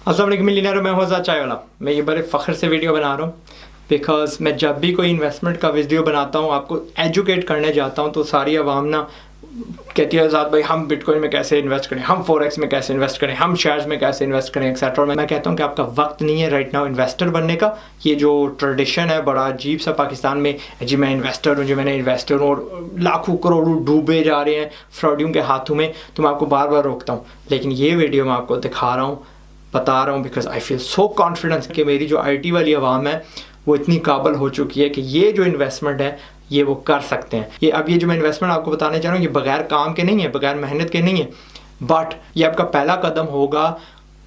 अस्सलाम वालेकुम मिलियनेयर, मैं हूं चाय वाला। मैं ये बड़े फ़ख्र से वीडियो बना रहा हूँ बिकॉज़ मैं जब भी कोई इन्वेस्टमेंट का वीडियो बनाता हूँ, आपको एजुकेट करने जाता हूँ, तो सारी आवाम ना कहती है आज़ाद भाई हम बिटकॉइन में कैसे इन्वेस्ट करें, हम फॉरेक्स में कैसे इन्वेस्ट करें, हम शेयर्स में कैसे इन्वेस्ट करें एक्सेट्रा। और मैं कहता हूँ कि आपका वक्त नहीं है राइट नाउ इन्वेस्टर बनने का। ये जो ट्रेडिशन है बड़ा अजीब सा पाकिस्तान में, जी मैं इन्वेस्टर हूँ, जी मैंने इन्वेस्टर हूँ, और लाखों करोड़ों डूबे जा रहे हैं फ्रॉडियों के हाथों में। तो मैं आपको बार बार रोकता हूँ, लेकिन ये वीडियो मैं आपको दिखा रहा हूँ, बता रहा हूँ because I feel so confidence कि मेरी जो आईटी वाली आवाम है वो इतनी काबिल हो चुकी है कि ये जो इन्वेस्टमेंट है ये वो कर सकते हैं। ये जो मैं इन्वेस्टमेंट आपको बताने जा रहा हूँ ये बगैर काम के नहीं है, बगैर मेहनत के नहीं है, बट ये आपका पहला कदम होगा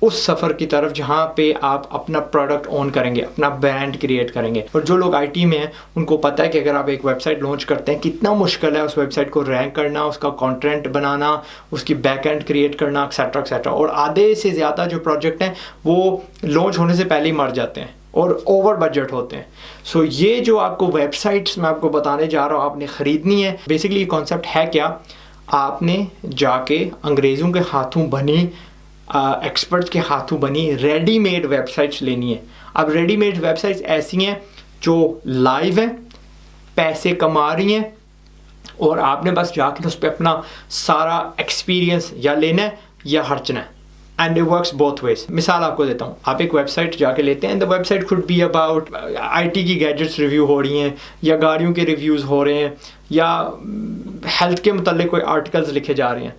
उस सफ़र की तरफ जहाँ पे आप अपना प्रोडक्ट ऑन करेंगे, अपना ब्रांड क्रिएट करेंगे। और जो लोग आईटी में हैं उनको पता है कि अगर आप एक वेबसाइट लॉन्च करते हैं कितना मुश्किल है उस वेबसाइट को रैंक करना, उसका कंटेंट बनाना, उसकी बैकएंड क्रिएट करना एक्सेट्रा एक्सेट्रा। और आधे से ज़्यादा जो प्रोजेक्ट हैं वो लॉन्च होने से पहले ही मर जाते हैं और ओवर बजट होते हैं। सो ये जो आपको वेबसाइट्स मैं आपको बताने जा रहा हूँ आपने ख़रीदनी है। बेसिकली ये कॉन्सेप्ट है क्या, आपने जाके अंग्रेज़ों के हाथों बनी एक्सपर्ट्स के हाथों बनी रेडीमेड वेबसाइट्स लेनी है। अब रेडीमेड वेबसाइट्स ऐसी हैं जो लाइव हैं, पैसे कमा रही हैं, और आपने बस जाकर उस पर अपना सारा एक्सपीरियंस या लेना है या हर्चना है। And it works both ways. मिसाल आपको देता हूँ, आप एक वेबसाइट जाके लेते हैं, the website could be about IT की गैजेट्स रिव्यू हो रही हैं, या गाड़ियों के रिव्यूज़ हो रहे हैं, या हेल्थ के मतलब कोई आर्टिकल्स लिखे जा रहे हैं,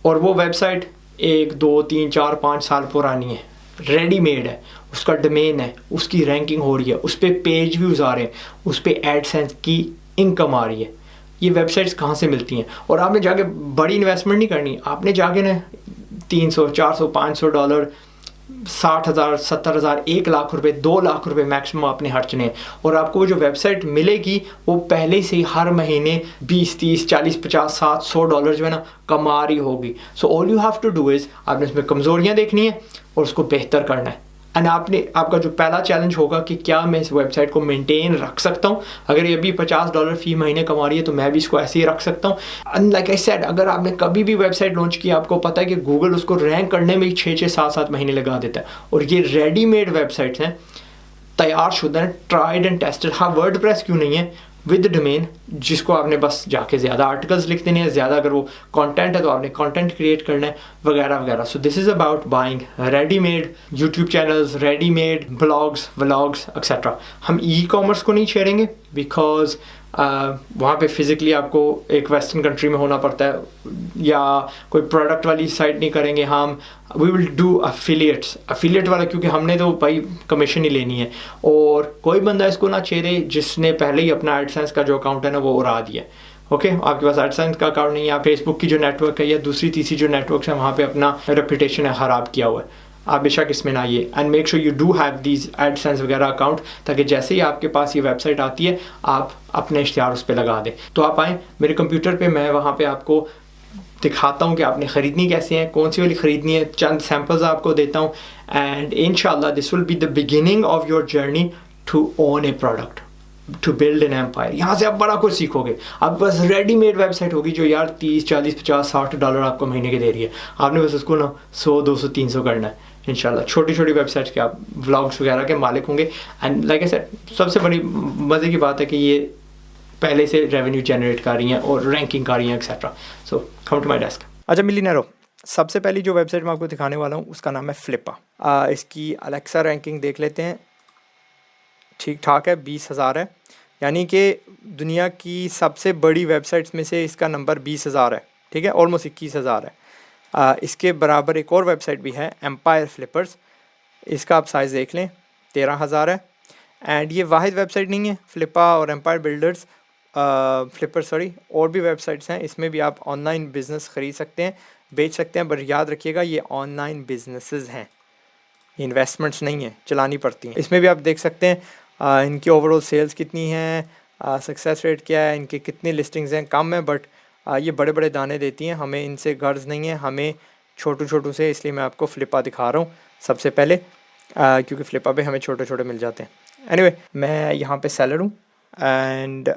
और वो वेबसाइट 1 2 3 4 5 साल पुरानी है, रेडीमेड है, उसका डोमेन है, उसकी रैंकिंग हो रही है, उस पर पेज व्यूज़ आ रहे हैं, उस पर एडसेंस की इनकम आ रही है। ये वेबसाइट्स कहाँ से मिलती हैं? और आपने जाके बड़ी इन्वेस्टमेंट नहीं करनी, आपने जाके ना $300 400 $500 60,000 70,000 1,00,000 2,00,000 मैक्सिमम आपने खर्चने हैं। और आपको वो जो वेबसाइट मिलेगी वो पहले से ही हर महीने 20 30 40 50 60 $100 जो है ना कमा रही होगी। So all you have to do is आपने उसमें कमज़ोरियाँ देखनी है और उसको बेहतर करना है। एंड आपका जो पहला चैलेंज होगा कि क्या मैं इस वेबसाइट को मेंटेन रख सकता हूँ। अगर ये अभी $50 फी महीने कमा रही है तो मैं भी इसको ऐसे ही रख सकता हूँ। एंड लाइक आई सेड, अगर आपने कभी भी वेबसाइट लॉन्च की, आपको पता है कि गूगल उसको रैंक करने में ही 6 7 7 महीने लगा देता है। और ये रेडीमेड वेबसाइट्स हैं, तैयार शुदा हैं, ट्राइड एंड टेस्टेड। हाँ, वर्डप्रेस क्यों नहीं है, विद डोमेन, जिसको आपने बस जाके ज़्यादा आर्टिकल्स लिख देने हैं, ज़्यादा अगर वो कंटेंट है तो आपने कंटेंट क्रिएट करना है वगैरह वगैरह। So this is about buying readymade YouTube channels, readymade blogs vlogs etcetera. हम ई कॉमर्स को नहीं छेड़ेंगे बिकॉज वहाँ पे फिज़िकली आपको एक वेस्टर्न कंट्री में होना पड़ता है, या कोई प्रोडक्ट वाली साइट नहीं करेंगे हम। वी विल डू अफिलिएट वाला, क्योंकि हमने तो भाई कमीशन ही लेनी है। और कोई बंदा इसको ना छेड़े जिसने पहले ही अपना एडसेंस का जो अकाउंट है ना वो उड़ा दिया। ओके, आपके पास एडसेंस का अकाउंट नहीं है, आप फेसबुक की जो नेटवर्क है या दूसरी तीसरी जो नेटवर्क है वहाँ पे अपना रेपुटेशन है ख़राब किया हुआ है, आप बेशक इसमें ना आइए। And make sure you do have these AdSense वगैरह अकाउंट, ताकि जैसे ही आपके पास ये वेबसाइट आती है आप अपने इश्तिहार उस पर लगा दें। तो आप आएँ मेरे कंप्यूटर पे, मैं वहाँ पे आपको दिखाता हूँ कि आपने ख़रीदनी कैसे है, कौन सी वाली ख़रीदनी है, चंद सैम्पल्स आपको देता हूँ। एंड इंशाल्लाह this will be the beginning of your journey to own a product, to build an empire. यहाँ से आप बड़ा कुछ सीखोगे। आपके पास रेडीमेड वेबसाइट होगी जो यार 30 40 50 $60 आपको महीने के दे रही है, आपने बस उसको ना 100 200 300 करना है इंशाल्लाह। छोटी छोटी वेबसाइट्स के आप व्लॉग्स वगैरह के मालिक होंगे। एंड लाइक आई सेड, सबसे बड़ी मज़े की बात है कि ये पहले से रेवेन्यू जनरेट कर रही हैं और रैंकिंग कर रही हैं etcetera. So come to my desk. अच्छा मिलियनेरो, सबसे पहली जो वेबसाइट मैं आपको दिखाने वाला हूँ उसका नाम है फ्लिपा। इसकी अलेक्सा रैंकिंग देख लेते हैं, ठीक ठाक है, 20,000 है, यानी कि दुनिया की सबसे बड़ी वेबसाइट्स में से इसका नंबर 20,000 है। ठीक है, ऑलमोस्ट 21,000 है। इसके बराबर एक और वेबसाइट भी है, एम्पायर फ्लिपर्स, इसका आप साइज़ देख लें, 13,000 है। एंड ये वाहिद वेबसाइट नहीं है, फ्लिपा और एम्पायर बिल्डर्स फ्लिपर सॉरी, और भी वेबसाइट्स हैं, इसमें भी आप ऑनलाइन बिज़नेस ख़रीद सकते हैं, बेच सकते हैं। बट याद रखिएगा ये ऑनलाइन बिजनेसेस हैं, इन्वेस्टमेंट्स नहीं है, चलानी पड़ती हैं। इसमें भी आप देख सकते हैं इनकी ओवरऑल सेल्स कितनी हैं, सक्सेस रेट क्या है, इनके कितनी लिस्टिंग्स हैं, कम है, बट ये बड़े बड़े दाने देती हैं। हमें इनसे गर्ज नहीं है, हमें छोटू छोटू से, इसलिए मैं आपको फ्लिपा दिखा रहा हूँ सबसे पहले, क्योंकि फ्लिपा पे हमें छोटे छोटे मिल जाते हैं। एनीवे, मैं यहाँ पे सेलर हूँ एंड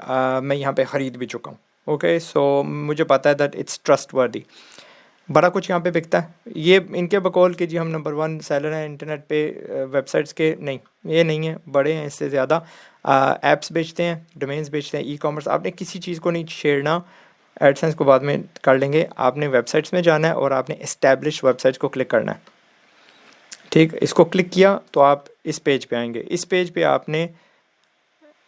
मैं यहाँ पे ख़रीद भी चुका हूँ। ओके, सो मुझे पता है दैट इट्स ट्रस्ट वर्दी। बड़ा कुछ यहाँ पे बिकता है। ये इनके बकौल कि जी हम नंबर 1 सेलर हैं इंटरनेट पे वेबसाइट्स के, नहीं, ये नहीं है, बड़े हैं इससे ज़्यादा। ऐप्स बेचते हैं, डोमेन्स बेचते हैं, ई-कॉमर्स। आपने किसी चीज़ को नहीं छेड़ना, एडसेंस को बाद में कर लेंगे। आपने वेबसाइट्स में जाना है और आपने इस्टेब्लिश वेबसाइट्स को क्लिक करना है, ठीक। इसको क्लिक किया तो आप इस पेज पे आएंगे। इस पेज पे आपने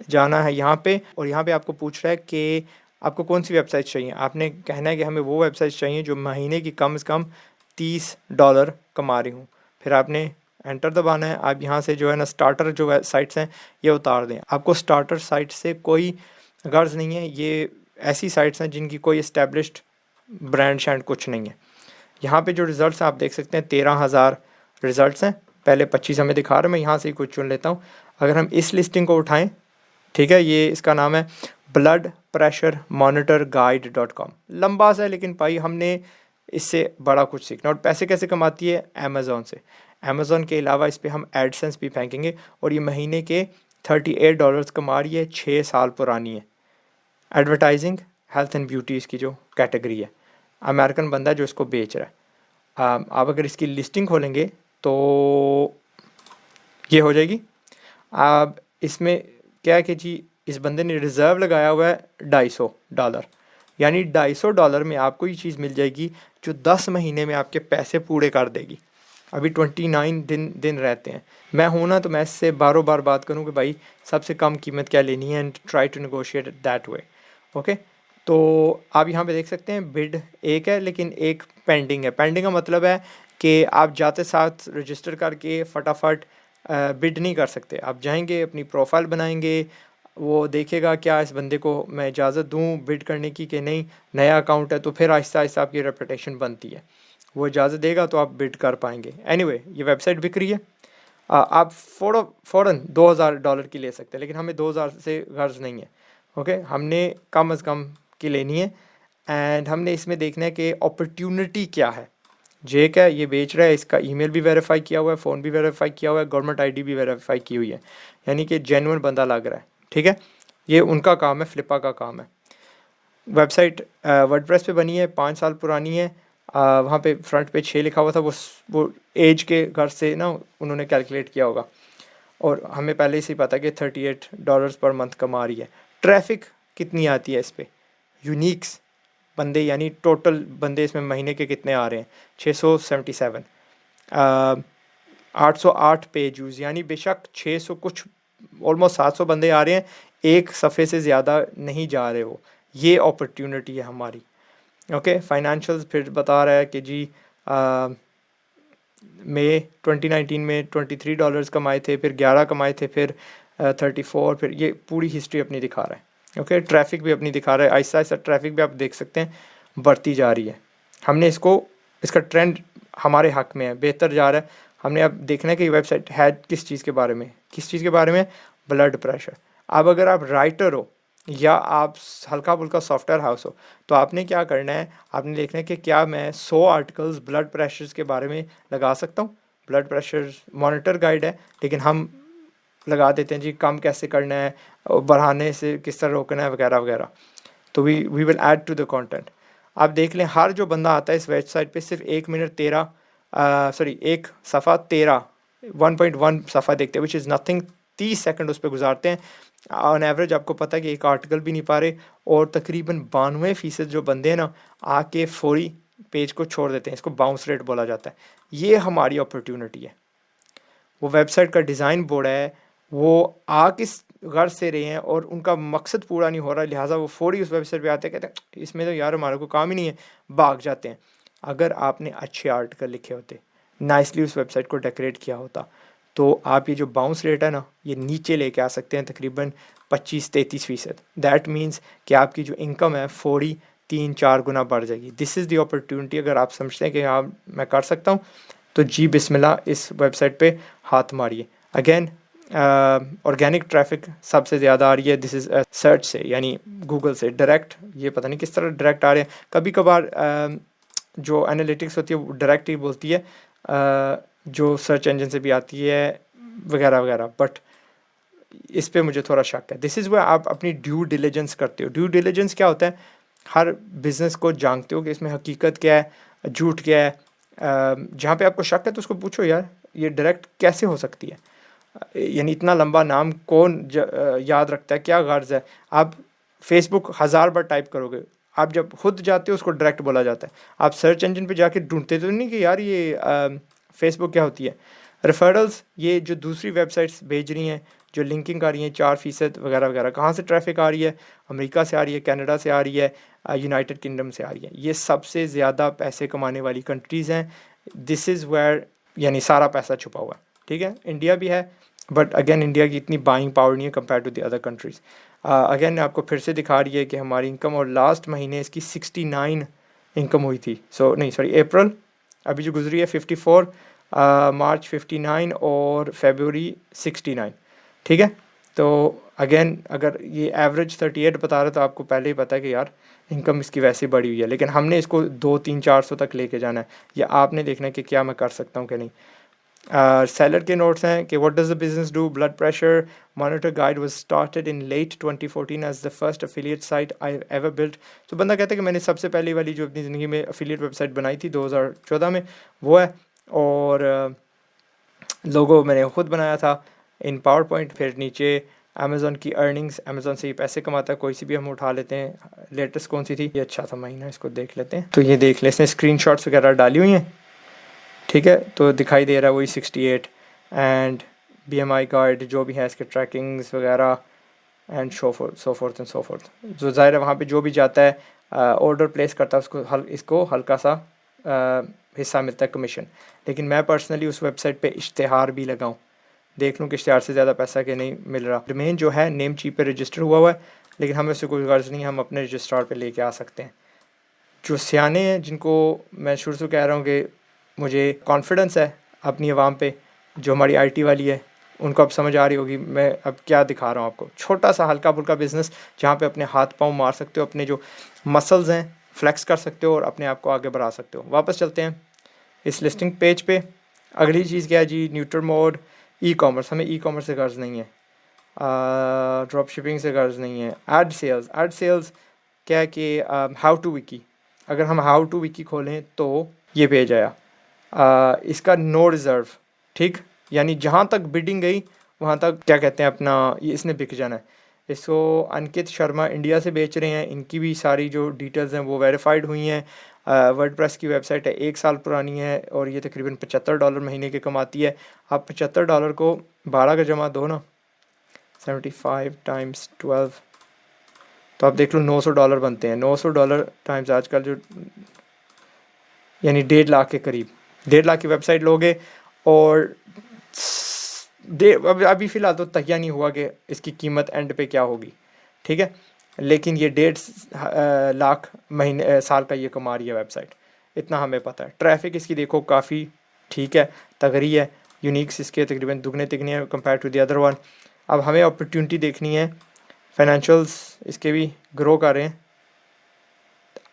जाना है यहाँ पे, और यहाँ पे आपको पूछ रहा है कि आपको कौन सी वेबसाइट चाहिए। आपने कहना है कि हमें वो वेबसाइट चाहिए जो महीने की कम से कम $30 कमा रही हूँ। फिर आपने एंटर दबाना है। आप यहाँ से जो है ना स्टार्टर जो साइट्स हैं ये उतार दें। आपको स्टार्टर साइट से कोई गर्ज नहीं है, ये ऐसी साइट्स हैं जिनकी कोई इस्टेब्लिश्ड ब्रांड शैंड कुछ नहीं है। यहाँ पे जो रिज़ल्ट्स आप देख सकते हैं 13,000 रिज़ल्ट्स हैं। पहले 25 हमें दिखा रहा है, मैं यहाँ से ही कुछ चुन लेता हूँ। अगर हम इस लिस्टिंग को उठाएं, ठीक है, ये इसका नाम है bloodpressuremonitorguide.com। लंबा सा है लेकिन भाई हमने इससे बड़ा कुछ सीखना। और पैसे कैसे कमाती है? अमेज़ोन से। अमेज़ोन के अलावा इस पर हम एडसेंस भी फेंकेंगे, और ये महीने के $38 कमा रही है, 6 साल पुरानी है। एडवर्टाइजिंग, हेल्थ एंड ब्यूटी इसकी जो कैटेगरी है। अमेरिकन बंदा जो इसको बेच रहा है। आप अगर इसकी लिस्टिंग खोलेंगे तो ये हो जाएगी। अब इसमें क्या है कि जी इस बंदे ने रिज़र्व लगाया हुआ है $250, यानी $250 में आपको ये चीज़ मिल जाएगी जो 10 महीने में आपके पैसे पूरे कर देगी। अभी 29 दिन रहते हैं। मैं हूँ ना तो मैं इससे बारों बार बात करूँ कि भाई सबसे कम कीमत क्या लेनी है, and try to negotiate that way. Okay, तो आप यहाँ पे देख सकते हैं बिड एक है लेकिन एक पेंडिंग है। पेंडिंग का मतलब है कि आप जाते साथ रजिस्टर करके फटाफट बिड नहीं कर सकते। आप जाएंगे, अपनी प्रोफाइल बनाएंगे, वो देखेगा क्या इस बंदे को मैं इजाज़त दूँ बिड करने की कि नहीं, नया अकाउंट है, तो फिर आहिस्ता आहिस्ता आपकी रेपुटेशन बनती है। वो इजाज़त देगा तो आप बिड कर पाएंगे। एनीवे, ये वेबसाइट बिक रही है। आप फ़ौरन $2,000 की ले सकते हैं, लेकिन हमें 2,000 से गर्ज नहीं है। ओके, हमने कम अज़ कम की लेनी है, एंड हमने इसमें देखना है कि अपॉर्चुनिटी क्या है। जे क्या ये बेच रहा है, इसका ईमेल भी वेरीफाई किया हुआ है, फ़ोन भी वेरीफाई किया हुआ है, गवर्नमेंट आईडी भी वेरीफाई की हुई है, यानी कि जेन्युइन बंदा लग रहा है, ठीक है। ये उनका काम है, फ्लिपा का काम है। वेबसाइट वर्डप्रेस पे बनी है, 5 साल पुरानी है। वहाँ पे फ्रंट पे 6 लिखा हुआ था, वो एज के घर से ना उन्होंने कैलकुलेट किया होगा, और हमें पहले से ही पता कि $38 पर मंथ कमा रही है। ट्रैफिक कितनी आती है इस पर, यूनिक्स बंदे, यानी टोटल बंदे इसमें महीने के कितने आ रहे हैं? 677। 808 पेज यूज़, यानी बेशक 600 कुछ ऑलमोस्ट 700 बंदे आ रहे हैं, एक सफ़े से ज़्यादा नहीं जा रहे हो। ये अपॉर्चुनिटी है हमारी। ओके, फाइनेंशियल्स फिर बता रहा है कि जी मई 2019 में $23 कमाए थे, फिर 11 कमाए थे, फिर 34, फिर ये पूरी हिस्ट्री अपनी दिखा रहा है। ओके, ट्रैफिक भी अपनी दिखा रहा है। आहिस्ता आहिस्ता ट्रैफिक भी आप देख सकते हैं बढ़ती जा रही है। हमने इसका ट्रेंड हमारे हक में है, बेहतर जा रहा है। हमने अब देखना है कि वेबसाइट है किस चीज़ के बारे में, ब्लड प्रेशर। अब अगर आप राइटर हो या आप हल्का फुल्का सॉफ्टवेयर हाउस हो, तो आपने क्या करना है, आपने देखना है कि क्या मैं 100 आर्टिकल्स ब्लड प्रेशर के बारे में लगा सकता हूँ। ब्लड प्रेशर मॉनिटर गाइड है, लेकिन हम लगा देते हैं जी कम कैसे करना है, बढ़ाने से किस तरह रोकना है, वगैरह वगैरह। तो we will add to the content. आप देख लें, हर जो बंदा आता है इस वेबसाइट पे सिर्फ 1 सफ़ा 1.1 सफ़ा देखते हैं, विच इज़ नथिंग। 30 सेकंड उस पर गुजारते हैं ऑन एवरेज। आपको पता है कि एक आर्टिकल भी नहीं पा रहे, और तकरीबन 92% जो बंदे हैं ना आके फौरी पेज को छोड़ देते हैं। इसको बाउंस रेट बोला जाता है। ये हमारी अपॉर्चुनिटी है। वो वेबसाइट का डिज़ाइन बोर्ड है, वो आ किस गर्ज से रहे हैं और उनका मकसद पूरा नहीं हो रहा, लिहाजा वो फौरी उस वेबसाइट पे आते हैं, कहते हैं इसमें तो यार हमारे को काम ही नहीं है, भाग जाते हैं। अगर आपने अच्छे आर्टिकल लिखे होते, नाइसली उस वेबसाइट को डेकोरेट किया होता, तो आप ये जो बाउंस रेट है ना ये नीचे लेके आ सकते हैं, तकरीबन 25-33%। दैट मीन्स कि आपकी जो इनकम है फौरी 3-4 गुना बढ़ जाएगी। This is the opportunity. अगर आप समझते हैं कि हाँ मैं कर सकता हूँ, तो जी बिस्मिल्लाह इस वेबसाइट पे हाथ मारिए। अगेन, ऑर्गेनिक ट्रैफिक सबसे ज़्यादा आ रही है। दिस इज़ सर्च से, यानी गूगल से डायरेक्ट। ये पता नहीं किस तरह डायरेक्ट आ रहे हैं। कभी कभार जो एनालिटिक्स होती है वो डायरेक्ट ही बोलती है, जो सर्च इंजन से भी आती है, वगैरह वगैरह। बट इस पे मुझे थोड़ा शक है। दिस इज़ वो आप अपनी ड्यू डिलिजेंस करते हो। ड्यू डिलिजेंस क्या होता है? हर बिज़नेस को जानते हो कि इसमें हकीकत क्या है, झूठ क्या है। जहाँ पे आपको शक है तो उसको पूछो यार ये डायरेक्ट कैसे हो सकती है, यानी इतना लंबा नाम कौन याद रखता है, क्या गर्ज है। आप फेसबुक 1000 बार टाइप करोगे, आप जब खुद जाते हो उसको डायरेक्ट बोला जाता है। आप सर्च इंजन पे जाके ढूंढते तो नहीं कि यार ये फेसबुक क्या होती है। रेफरल्स, ये जो दूसरी वेबसाइट्स भेज रही हैं, जो लिंकिंग आ रही हैं 4% वगैरह वगैरह, कहाँ से ट्रैफिक आ रही है, अमेरिका से आ रही है, कनाडा से आ रही है, यूनाइटेड किंगडम से आ रही है। ये सबसे ज़्यादा पैसे कमाने वाली कंट्रीज़ हैं। दिस इज़ वेयर यानी सारा पैसा छुपा हुआ है। ठीक है, इंडिया भी है, बट अगेन इंडिया की इतनी बाइंग पावर नहीं है compare to the other countries. Again आपको फिर से दिखा रही है कि हमारी इनकम, और लास्ट महीने इसकी 69 इनकम हुई थी। अप्रैल अभी जो गुजरी है 54, मार्च 59 और फरवरी 69। ठीक है, तो अगेन अगर ये एवरेज 38 बता रहा है तो आपको पहले ही पता है कि यार इनकम इसकी वैसे बढ़ी हुई है, लेकिन हमने इसको 200-300-400 तक लेके जाना है, या आपने देखना है कि क्या मैं कर सकता हूँ कि नहीं। सेलर के नोट्स हैं कि what does the business do, blood pressure monitor guide was started in late 2014 as the first affiliate site I ever built. तो बंदा कहता है कि मैंने सबसे पहली वाली जो अपनी ज़िंदगी में एफिलिएट वेबसाइट बनाई थी 2014 में, वो है। और लोगो मैंने खुद बनाया था इन पावर पॉइंट। फिर नीचे अमेज़ॉन की अर्निंग्स, अमेज़ॉन से ये पैसे कमाता है, कोई सी भी हम उठा लेते हैं। लेटेस्ट कौन सी थी, ये अच्छा था महीना, इसको देख लेते हैं। तो ये देख ले, इसने स्क्रीनशॉट्स वगैरह डाली हुई हैं। ठीक है, तो दिखाई दे रहा है वही 68 एंड BMI गाइड जो भी है इसके ट्रैकिंग्स वगैरह and so fourth and so fourth. जो ज़ाहिर है वहाँ पे जो भी जाता है ऑर्डर प्लेस करता है उसको इसको हल्का सा हिस्सा मिलता है कमीशन। लेकिन मैं पर्सनली उस वेबसाइट पे इश्तिहार भी लगाऊं, देख लूँ कि इश्तिहार से ज़्यादा पैसा कि नहीं मिल रहा। डोमेन जो है नेम चीप पे रजिस्टर हुआ है, लेकिन हमें उससे कोई गर्ज नहीं, हम अपने रजिस्ट्रार पे लेके आ सकते हैं। जो सियाने हैं, जिनको मैं शुरू से कह रहा हूँ कि मुझे कॉन्फिडेंस है अपनी आवाम पे, जो हमारी IT वाली है, उनको अब समझ आ रही होगी मैं अब क्या दिखा रहा हूँ आपको। छोटा सा हल्का फुल्का बिज़नेस जहाँ पे अपने हाथ पाँव मार सकते हो, अपने जो मसल्स हैं फ्लेक्स कर सकते हो और अपने आप को आगे बढ़ा सकते हो। वापस चलते हैं इस लिस्टिंग पेज पे। अगली चीज़ क्या है जी, न्यूट्रल मोड, ई-कॉमर्स। हमें ई-कॉमर्स से गर्ज नहीं है, ड्रॉप शिपिंग से गर्ज नहीं है। एड सेल्स क्या है कि हाउ टू विकी, अगर हम हाउ टू विकी खोलें तो ये पेज आया। इसका नो रिज़र्व, ठीक, यानी जहाँ तक बिडिंग गई वहाँ तक क्या कहते हैं अपना ये इसने बिक जाना है। इसको अंकित शर्मा इंडिया से बेच रहे हैं, इनकी भी सारी जो डिटेल्स हैं वो वेरीफाइड हुई हैं। वर्डप्रेस की वेबसाइट है, 1 साल पुरानी है, और ये तकरीबन $75 महीने के कमाती है। आप $75 को 12 का जमा दो ना, 75 × 12, तो आप देख लो $900 बनते हैं। $900 टाइम्स आजकल जो यानी 1.5 लाख के करीब, 1.5 लाख की वेबसाइट लोगे। और अभी फ़िलहाल तो तय नहीं हुआ कि इसकी कीमत एंड पे क्या होगी, ठीक है, लेकिन ये 1.5 लाख महीने साल का ये कमा रही है वेबसाइट, इतना हमें पता है। ट्रैफिक इसकी देखो काफ़ी ठीक है, तगड़ी है। यूनिक्स इसके तकरीबन दुगने तिगने हैं compare to the other one. अब हमें अपॉर्चुनिटी देखनी है, फाइनेंशियल्स इसके भी ग्रो कर रहे हैं।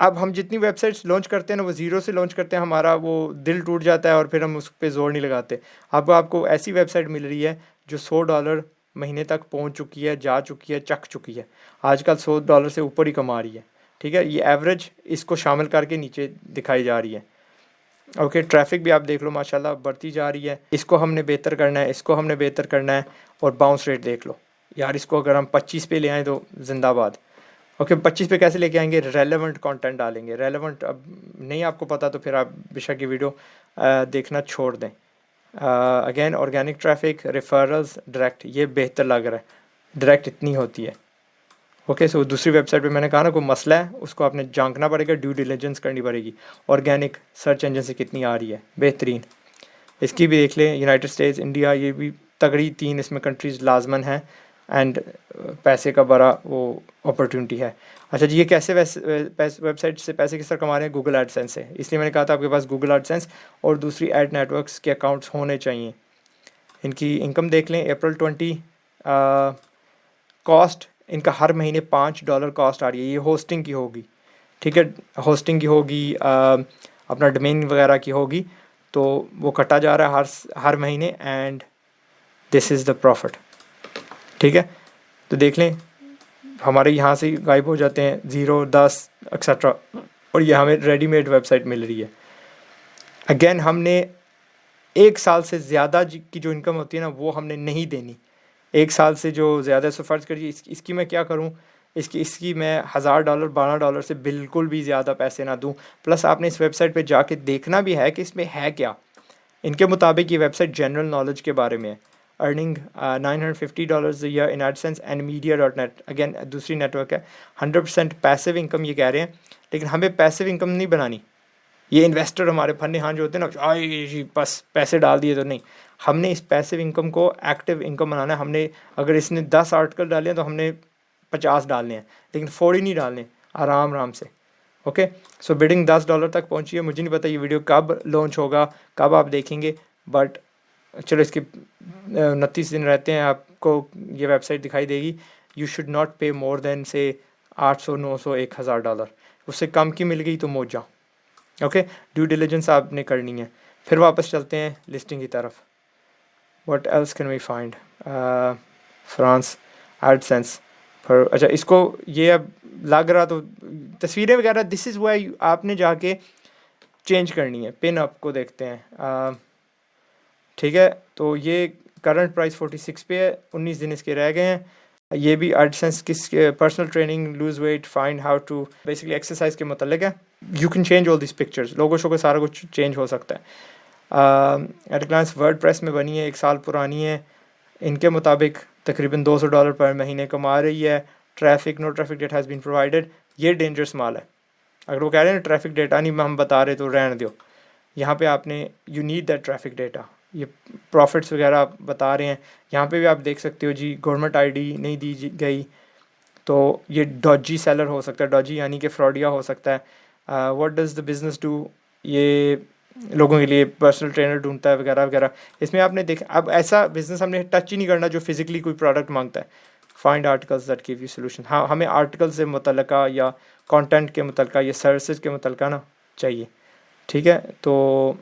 अब हम जितनी वेबसाइट्स लॉन्च करते हैं ना, वो ज़ीरो से लॉन्च करते हैं, हमारा वो दिल टूट जाता है और फिर हम उस पर ज़ोर नहीं लगाते। अब आपको ऐसी वेबसाइट मिल रही है जो $100 महीने तक पहुंच चुकी है, जा चुकी है, चक चुकी है, आजकल $100 से ऊपर ही कमा रही है। ठीक है, ये एवरेज इसको शामिल करके नीचे दिखाई जा रही है। ओके, ट्रैफिक भी आप देख लो माशाल्लाह बढ़ती जा रही है। इसको हमने बेहतर करना है, इसको हमने बेहतर करना है। और बाउंस रेट देख लो यार, इसको अगर हम 25 पे ले आएँ तो जिंदाबाद। ओके, 25 पे कैसे लेके आएंगे, रेलेवेंट कंटेंट डालेंगे। रेलेवेंट अब नहीं आपको पता तो फिर आप बेशक की वीडियो देखना छोड़ दें। Again organic traffic, referrals, direct, ये बेहतर लग रहा है, डायरेक्ट इतनी होती है। ओके, सो दूसरी वेबसाइट पे मैंने कहा ना कोई मसला है, उसको आपने झांकना पड़ेगा, ड्यू डिलिजेंस करनी पड़ेगी। ऑर्गेनिक सर्च इंजन से कितनी आ रही है, बेहतरीन, इसकी भी देख लें। यूनाइटेड स्टेट्स, इंडिया, ये भी तगड़ी 3 इसमें कंट्रीज़ लाजमन हैं एंड पैसे का बड़ा वो अपॉर्चुनिटी है। अच्छा जी, ये कैसे वेबसाइट से पैसे किस तरह कमा रहे हैं, गूगल एडसेंस से। इसलिए मैंने कहा था आपके पास गूगल एडसेंस और दूसरी एड नेटवर्क्स के अकाउंट्स होने चाहिए। इनकी इनकम देख लें, अप्रैल 20, कॉस्ट इनका हर महीने $5 कॉस्ट आ रही है। ये होस्टिंग की होगी, ठीक है, होस्टिंग की होगी, अपना डोमेन वगैरह की होगी, तो वो कटा जा रहा है हर महीने, and this is the profit. ठीक है, तो देख लें हमारे यहाँ से गायब हो जाते हैं 0, 10 एक्सेट्रा, और ये हमें रेडीमेड वेबसाइट मिल रही है। अगेन हमने 1 साल से ज़्यादा की जो इनकम होती है ना वो हमने नहीं देनी। 1 साल से जो ज़्यादा, सो फ़र्ज़ करिए इसकी मैं क्या करूँ, इसकी मैं $1000 $12 से बिल्कुल भी ज़्यादा पैसे ना दूँ। प्लस आपने इस वेबसाइट पे जाके देखना भी है कि इसमें है क्या। इनके मुताबिक ये वेबसाइट जनरल नॉलेज के बारे में है। Earning $950 year in AdSense and media.net, again दूसरी नेटवर्क है। 100% पैसिव इनकम ये कह रहे हैं, लेकिन हमें पैसिव इनकम नहीं बनानी। ये इन्वेस्टर हमारे फन्ने हाँ जो होते हैं ना, आई बस पैसे डाल दिए तो नहीं, हमने इस पैसिव इनकम को एक्टिव इनकम बनाना है। हमने अगर इसने 10 आर्टिकल डाले हैं तो हमने 50 डालने हैं, लेकिन 40 नहीं डालने, आराम से। ओके, सो बिडिंग $10 तक पहुंची है। मुझे नहीं पता ये वीडियो कब लॉन्च होगा, कब आप देखेंगे, बट चलो इसके 29 दिन रहते हैं, आपको ये वेबसाइट दिखाई देगी। यू शुड नॉट पे मोर देन से $800 $900 $1000। उससे कम की मिल गई तो मौजा। ओके, ड्यू डिलिजेंस आपने करनी है। फिर वापस चलते हैं लिस्टिंग की तरफ। What else can we find, France AdSense पर, अच्छा इसको ये अब लग रहा तो तस्वीरें वगैरह, दिस इज़ वाई आपने जाके चेंज करनी है। पिन आपको देखते हैं, ठीक है। तो ये करंट प्राइस 46 पे है, 19 दिन इसके रह गए हैं। ये भी एडसेंस किस personal training, lose weight, find how to, basically exercise के मतलब है। You can change all this pictures, लोगों शो को सारा कुछ चेंज हो सकता है। एट ग्लांस वर्डप्रेस में बनी है, 1 साल पुरानी है। इनके मुताबिक तकरीबन $200 पर महीने कमा रही है। Traffic, no traffic data has been provided. ये डेंजरस माल है। अगर वो कह रहे हैं ट्रैफिक डेटा नहीं हम बता रहे तो रहने दो। यहाँ पे आपने you need that traffic data. ये प्रॉफिट्स वगैरह आप बता रहे हैं, यहाँ पे भी आप देख सकते हो जी, गवर्नमेंट आईडी नहीं दी गई, तो ये डॉजी सेलर हो सकता है। डॉजी यानी कि फ्रॉडिया हो सकता है। What does the business do, ये लोगों के लिए पर्सनल ट्रेनर ढूंढता है वगैरह वगैरह। इसमें आपने देखा, अब ऐसा बिज़नेस हमने टच ही नहीं करना जो फिज़िकली कोई प्रोडक्ट मांगता है। Find articles that give you solution, हाँ हमें आर्टिकल से मुतल्लिका या कंटेंट के मुतल्लिका या सर्विसेज के मुतल्लिका ना चाहिए, ठीक है। तो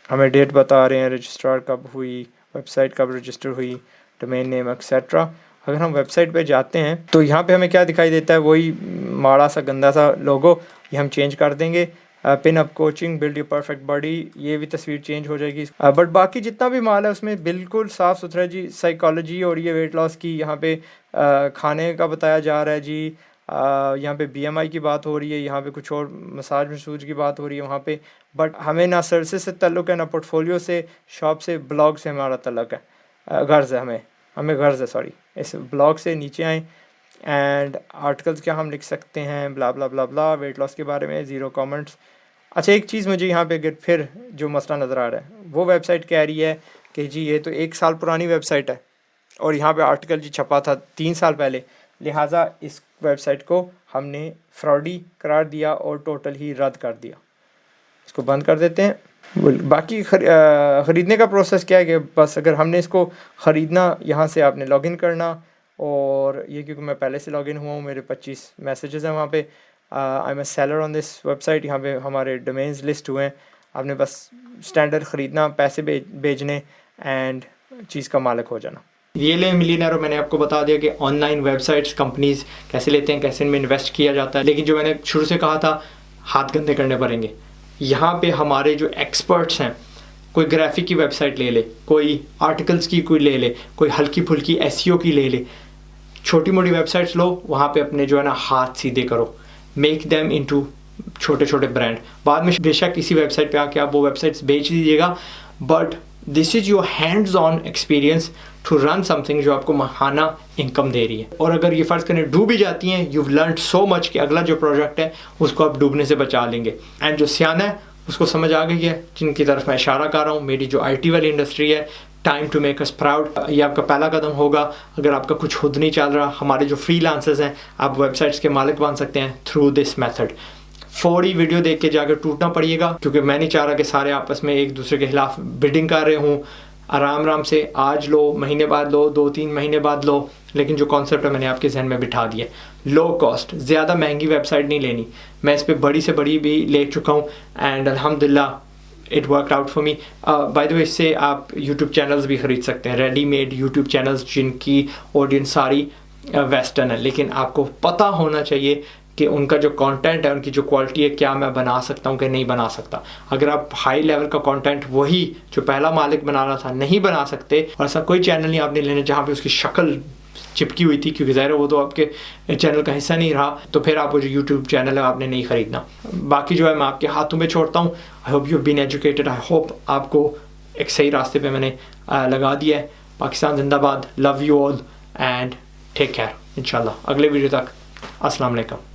हमें डेट बता रहे हैं, रजिस्ट्रार कब हुई, वेबसाइट कब रजिस्टर हुई, डोमेन नेम एक्सेट्रा। अगर हम वेबसाइट पे जाते हैं तो यहाँ पे हमें क्या दिखाई देता है, वही माड़ा सा गंदा सा लोगो, ये हम चेंज कर देंगे। Pin up coaching, build your perfect body, ये भी तस्वीर चेंज हो जाएगी। बट बाकी जितना भी माल है उसमें बिल्कुल साफ़ सुथरा जी। साइकोलॉजी और ये वेट लॉस की यहाँ पे खाने का बताया जा रहा है जी। यहाँ पे BMI की बात हो रही है, यहाँ पे कुछ और मसाज मसूज की बात हो रही है वहाँ पे। बट हमें ना सर्विसेज से ताल्लुक़ है, ना पोर्टफोलियो से, शॉप से, ब्लॉग से हमारा ताल्लुक़ है। गर्ज़ है हमें गर्ज़ है, सॉरी। इस ब्लॉग से नीचे आएँ एंड आर्टिकल्स क्या हम लिख सकते हैं, ब्ला ब्ला ब्ला ब्ला, वेट लॉस के बारे में 0 कमेंट्स। अच्छा एक चीज़ मुझे यहाँ पे अगर फिर जो मसला नज़र आ रहा है, वो वेबसाइट कह रही है कि जी ये तो 1 साल पुरानी वेबसाइट है और यहाँ पे आर्टिकल जी छपा था 3 साल पहले, लिहाजा इस वेबसाइट को हमने फ्रॉडी करार दिया और टोटल ही रद्द कर दिया। इसको बंद कर देते हैं। बाकी ख़रीदने का प्रोसेस क्या है कि बस अगर हमने इसको ख़रीदना, यहाँ से आपने लॉगिन करना, और ये क्योंकि मैं पहले से लॉगिन हुआ हूँ, मेरे 25 मैसेजेस हैं वहाँ पे। I am a seller on this website, यहाँ पे हमारे डोमेन्स लिस्ट हुए हैं। आपने बस स्टैंडर्ड ख़रीदना, पैसे भेजने एंड चीज़ का मालिक हो जाना। ये ले मिलियनेयर, मैंने आपको बता दिया कि ऑनलाइन वेबसाइट्स कंपनीज कैसे लेते हैं, कैसे इनमें इन्वेस्ट किया जाता है। लेकिन जो मैंने शुरू से कहा था, हाथ गंदे करने पड़ेंगे। यहाँ पे हमारे जो एक्सपर्ट्स हैं, कोई ग्राफिक की वेबसाइट ले ले, कोई आर्टिकल्स की कोई ले ले, कोई हल्की फुल्की SEO की ले ले, छोटी मोटी वेबसाइट्स लो, वहाँ पे अपने जो है ना हाथ सीधे करो, मेक देम इनटू छोटे छोटे ब्रांड। बाद में बेशक इसी वेबसाइट पे आके आप वो वेबसाइट्स बेच दीजिएगा, but this is your hands on experience to run something जो आपको महाना इनकम दे रही है। और अगर ये फ़र्ज़ करें डूब भी जाती हैं, यू लर्न सो मच कि अगला जो प्रोजेक्ट है उसको आप डूबने से बचा लेंगे। एंड जो सियाना है उसको समझ आ गई है, जिनकी तरफ मैं इशारा कर रहा हूँ, मेरी जो IT वाली इंडस्ट्री है, time to make us proud, ये आपका पहला कदम होगा। अगर आपका कुछ खुद नहीं चल रहा, हमारे जो फ्रीलांसर्स हैं, आप वेबसाइट्स के मालिक बन सकते हैं थ्रू दिस मेथड। 4 वीडियो देख के जाकर टूटना पड़ेगा, क्योंकि मैं नहीं चाह रहा कि सारे आपस में एक दूसरे के खिलाफ बिडिंग कर रहे हूँ। आराम से आज लो, महीने बाद लो, 2-3 महीने बाद लो, लेकिन जो कॉन्सेप्ट है मैंने आपके जहन में बिठा दिया। लो कॉस्ट, ज़्यादा महंगी वेबसाइट नहीं लेनी। मैं इस पर बड़ी से बड़ी भी ले चुका हूँ एंड अल्हम्दुलिल्लाह it work out for me. By the way, इससे आप यूट्यूब चैनल्स भी ख़रीद सकते हैं, रेडीमेड यूट्यूब चैनल्स जिनकी ऑडियंस सारी वेस्टर्न है। लेकिन आपको पता होना चाहिए कि उनका जो कंटेंट है, उनकी जो क्वालिटी है, क्या मैं बना सकता हूँ कि नहीं बना सकता। अगर आप हाई लेवल का कंटेंट वही जो पहला मालिक बना रहा था नहीं बना सकते, और ऐसा कोई चैनल नहीं आपने लेना जहाँ पे उसकी शक्ल चिपकी हुई थी, क्योंकि ज़ाहिर है वो तो आपके चैनल का हिस्सा नहीं रहा, तो फिर आप वो जो यूट्यूब चैनल है आपने नहीं ख़रीदना। बाकी जो है मैं आपके हाथों में छोड़ता हूँ। I hope you been educated, I hope आपको एक सही रास्ते पे मैंने लगा दिया है। पाकिस्तान जिंदाबाद, love you all and take care. इंशाल्लाह अगले वीडियो तक अस्सलाम वालेकुम।